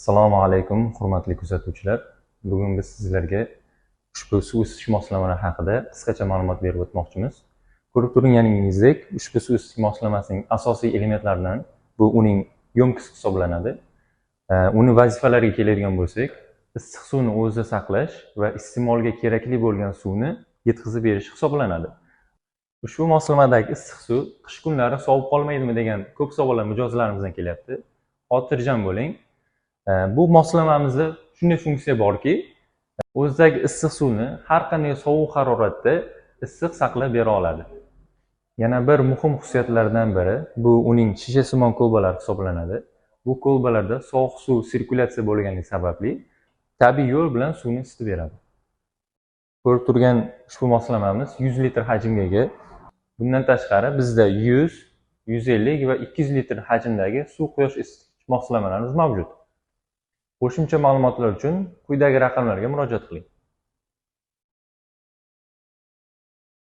Assalomu alaykum, hurmatli kuzatuvchilar. Bugun biz sizlarga ushbu suv isish moslamasi haqida qisqacha ma'lumot berib o'tmoqchimiz. Ko'rib turganingizdek, ushbu suv isish moslamasining asosiy elementlaridan bu uning yo'mkisi hisoblanadi. Uni vazifalariga keladigan bo'lsak, issiq suvni o'zida saqlash va iste'molga kerakli bo'lgan suvni yetkazib berish hisoblanadi. Ushbu moslamadagi issiq suv qish kunlari sovib qolmaydimi degan ko'p savollar mijozlarimizdan kelyapti. Xotirjam bo'ling. Bu moslamamizda shunday funksiya borki, o'zidagi issiq suvni har qanday sovuq haroratda issiq saqlab bera oladi. Yana bir muhim xususiyatlaridan biri bu uning shishasimon kolbalar hisoblanadi. Bu kolbalarda sovuq suv sirkulyatsiya bo'lganligi sababli tabiiy yo'l bilan suvni isitib beradi. Ko'rib turgan ushbu moslamamiz 100 litr hajmga ega. Bundan tashqari bizda 100, 150 va 200 litr hajmdagi suv quyosh isitish moslamalarimiz mavjud. Qo'shimcha ma'lumotlar uchun quyidagi raqamlarga murojaat qiling.